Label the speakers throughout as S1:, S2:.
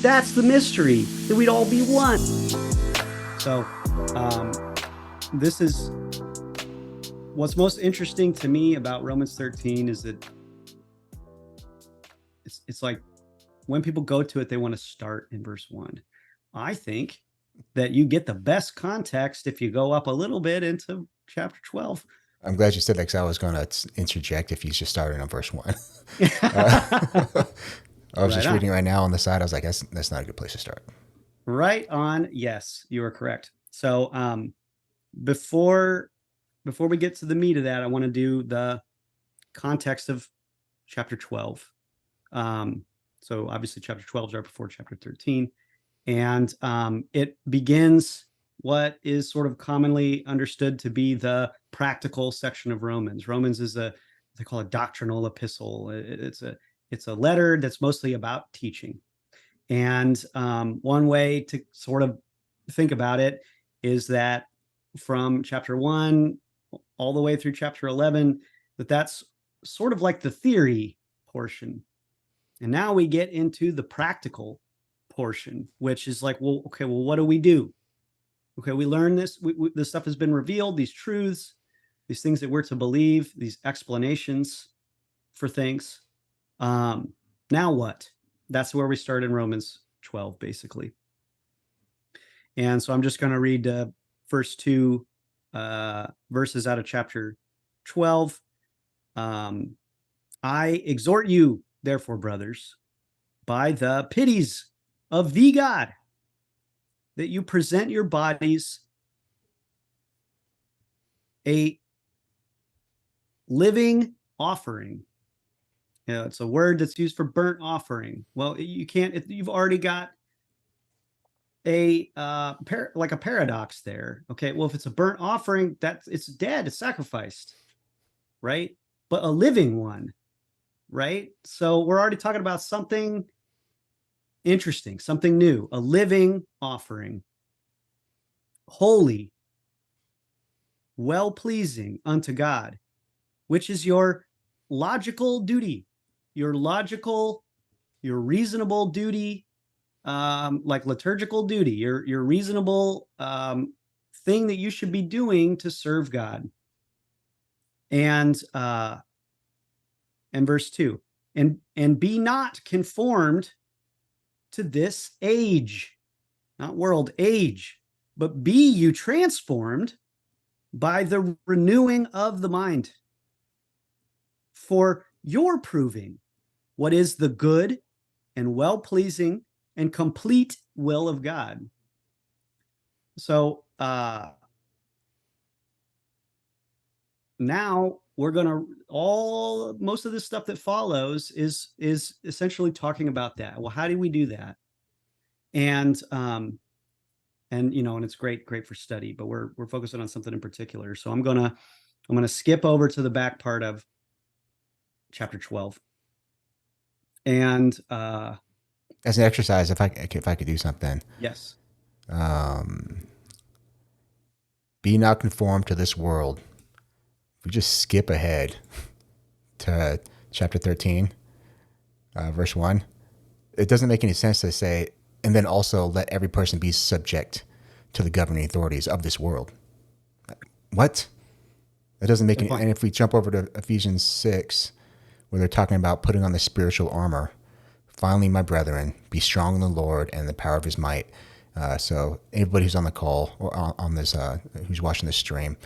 S1: That's the mystery, that we'd all be one. So this is what's most interesting to me about Romans 13 is that it's like when people go to it, they want to start in verse 1. I think that you get the best context if you go up a little bit into chapter 12.
S2: I'm glad you said that because I was going to interject if you just started on verse 1. I was
S1: Right
S2: just
S1: on.
S2: reading right now on the side. I was like, that's not a good place to start.
S1: Right on. Yes, you are correct. So before we get to the meat of that, I want to do the context of chapter 12. So obviously chapter 12 is right before chapter 13. And it begins what is sort of commonly understood to be the practical section of Romans. Romans is they call it doctrinal epistle. It's a letter that's mostly about teaching. And one way to sort of think about it is that from chapter 1 all the way through chapter 11, that's sort of like the theory portion. And now we get into the practical portion, which is like, well, okay, well, what do we do? Okay, we learn this. This stuff has been revealed, these truths, these things that we're to believe, these explanations for things. Now what? That's where we start in Romans 12, basically. And so I'm just going to read the first two verses out of chapter 12. I exhort you, therefore, brothers, by the pities of the God, that you present your bodies a living offering. You know, it's a word that's used for burnt offering. Well, you can't, you've already got like a paradox there. Okay, well, if it's a burnt offering, it's dead, it's sacrificed, right? But a living one, right? So we're already talking about something interesting, something new, a living offering, holy, well-pleasing unto God, which is your logical duty, your reasonable duty, like liturgical duty, your reasonable thing that you should be doing to serve God. And verse 2, and be not conformed to this age, not world, age, but be you transformed by the renewing of the mind, for your proving what is the good and well-pleasing and complete will of God. So now we're going to, most of this stuff that follows is essentially talking about that. Well, how do we do that? And you know, and it's great for study, but we're focusing on something in particular. So I'm gonna skip over to the back part of chapter 12. And
S2: as an exercise, if I could do something,
S1: yes,
S2: be not conformed to this world. If we just skip ahead to chapter 13, verse 1, it doesn't make any sense to say, and then also let every person be subject to the governing authorities of this world. What? That doesn't make any. And if we jump over to Ephesians 6, where they're talking about putting on the spiritual armor, finally, my brethren, be strong in the Lord and the power of his might. So anybody who's on the call or on this, who's watching this stream,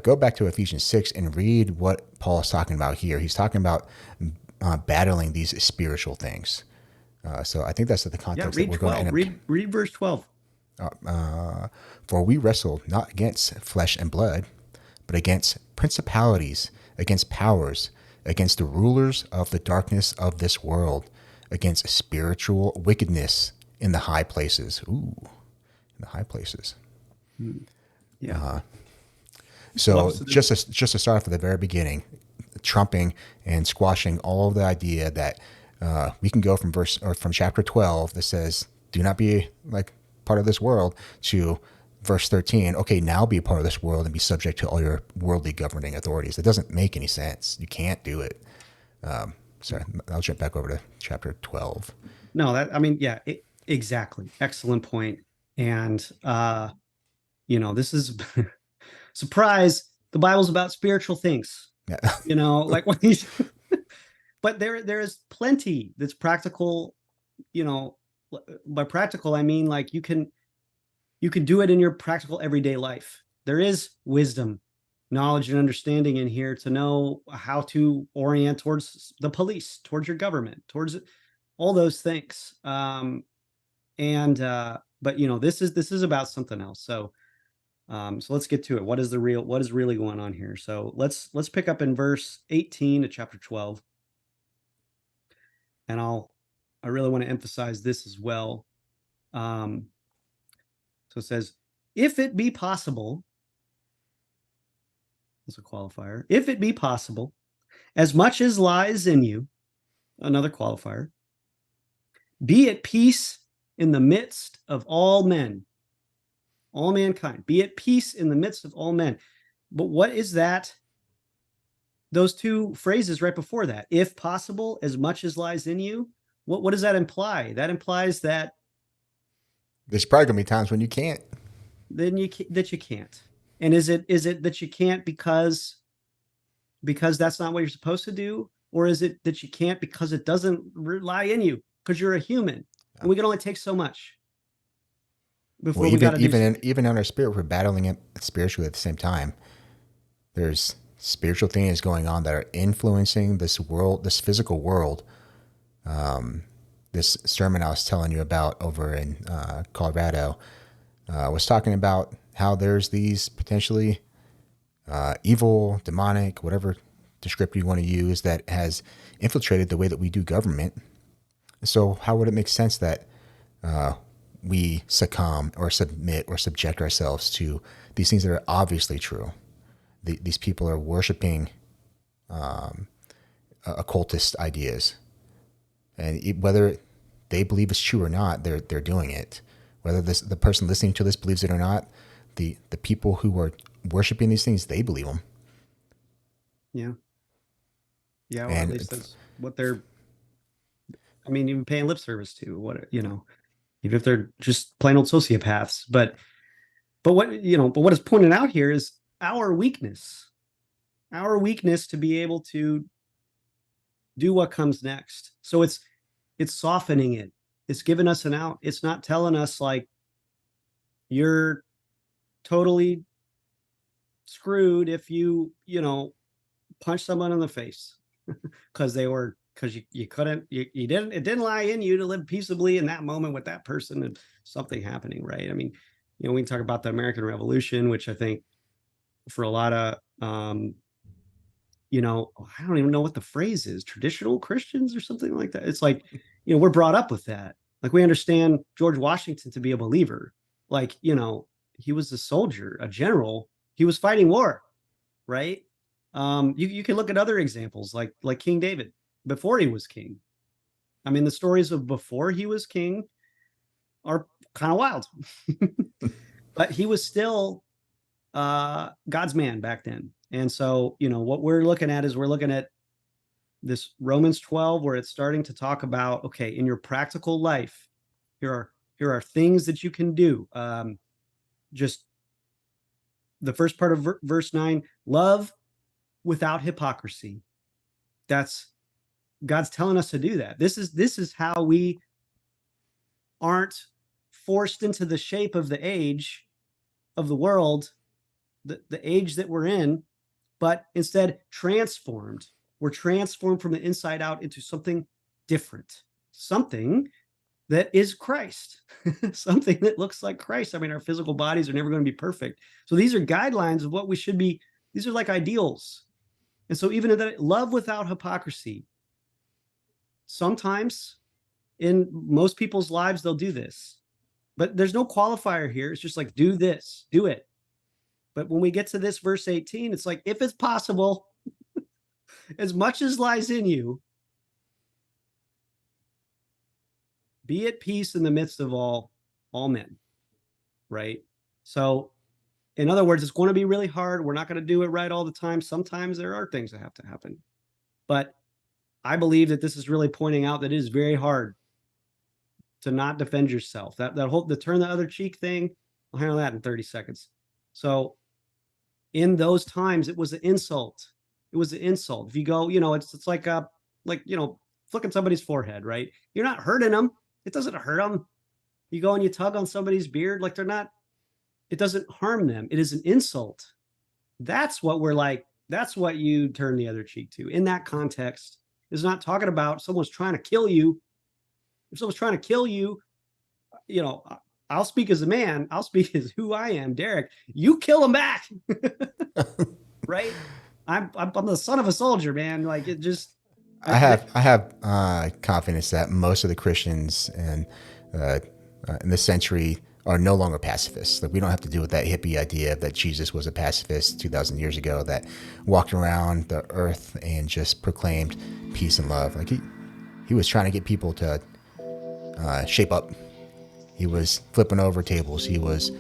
S2: go back to Ephesians 6 and read what Paul is talking about here. He's talking about battling these spiritual things. So I think that's the context that we're
S1: 12.
S2: going to end up.
S1: Read verse 12.
S2: For we wrestle not against flesh and blood, but against principalities, against powers, against the rulers of the darkness of this world, against spiritual wickedness in the high places. Ooh, in the high places.
S1: Yeah.
S2: So just to start off at the very beginning, trumping and squashing all of the idea that we can go from chapter 12 that says, do not be like part of this world, to verse 13. Okay, now be a part of this world and be subject to all your worldly governing authorities. It doesn't make any sense. You can't do it. Sorry, I'll jump back over to chapter 12.
S1: No, I mean, yeah, Exactly. Excellent point. And this is surprise, the Bible's about spiritual things.
S2: Yeah.
S1: Like what these but there is plenty that's practical, you know, by practical I mean like you can do it in your practical everyday life. There is wisdom, knowledge, and understanding in here to know how to orient towards the police, towards your government, towards all those things. And But this is about something else. So let's get to it. What is really going on here? So let's pick up in verse 18 of chapter 12. And I really want to emphasize this as well. Um, so it says, if it be possible, as a qualifier, if it be possible, as much as lies in you, another qualifier, be at peace in the midst of all men, all mankind, be at peace in the midst of all men. But what is that? Those two phrases right before that, if possible, as much as lies in you, what does that imply? That implies that
S2: There's probably gonna be times when you can't.
S1: that you can't. And is it that you can't because that's not what you're supposed to do, or is it that you can't because it doesn't lie in you because you're a human and we can only take so much
S2: Well,
S1: before we got to do something?
S2: even in our spirit, we're battling it spiritually at the same time. There's spiritual things going on that are influencing this world, this physical world. This sermon I was telling you about over in Colorado was talking about how there's these potentially evil, demonic, whatever descriptor you want to use, that has infiltrated the way that we do government. So how would it make sense that we succumb or submit or subject ourselves to these things that are obviously true? These people are worshiping occultist ideas, and whether they believe it's true or not, they're doing it. Whether the person listening to this believes it or not, the people who are worshiping these things, they believe them.
S1: Yeah. Yeah. Or at
S2: And
S1: least that's what they're, I mean, even paying lip service to even if they're just plain old sociopaths. But what is pointed out here is our weakness to be able to do what comes next. So it's softening it. It's giving us an out. It's not telling us like you're totally screwed if you punch someone in the face because you couldn't you didn't it didn't lie in you to live peaceably in that moment with that person and something happening, right? I mean, we can talk about the American Revolution, which I think for a lot of I don't even know what the phrase is, traditional Christians or something like that. It's like, we're brought up with that. Like we understand George Washington to be a believer. Like, he was a soldier, a general. He was fighting war, right? You can look at other examples like King David before he was king. I mean, the stories of before he was king are kind of wild, but he was still God's man back then. And so, what we're looking at is we're looking at this Romans 12, where it's starting to talk about, okay, in your practical life, here are things that you can do. Just the first part of verse 9, love without hypocrisy. That's God's telling us to do that. This is how we aren't forced into the shape of the age of the world, the age that we're in, but instead transformed. We're transformed from the inside out into something different, something that is Christ, something that looks like Christ. I mean, our physical bodies are never going to be perfect. So these are guidelines of what we should be. These are like ideals. And so even in that, love without hypocrisy, sometimes in most people's lives, they'll do this, but there's no qualifier here. It's just like, do this, do it. But when we get to this verse 18, it's like, if it's possible, as much as lies in you, be at peace in the midst of all men, right? So in other words, it's going to be really hard. We're not going to do it right all the time. Sometimes there are things that have to happen. But I believe that this is really pointing out that it is very hard to not defend yourself. That whole the turn the other cheek thing, I'll handle that in 30 seconds. So in those times, it was an insult. It was an insult. If you go, it's like flicking somebody's forehead, right? You're not hurting them. It doesn't hurt them. You go and you tug on somebody's beard, like they're not. It doesn't harm them. It is an insult. That's what we're like. That's what you turn the other cheek to. In that context, is not talking about someone's trying to kill you. If someone's trying to kill you, I'll speak as a man. I'll speak as who I am, Derek. You kill them back, right? I'm the son of a soldier, man. Like it just.
S2: I have confidence that most of the Christians in this century are no longer pacifists. Like we don't have to deal with that hippie idea that Jesus was a pacifist 2,000 years ago that walked around the earth and just proclaimed peace and love. Like he was trying to get people to shape up. He was flipping over tables. He was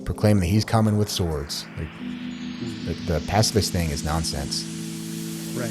S2: proclaiming that he's coming with swords. Like the pacifist thing is nonsense.
S1: Right.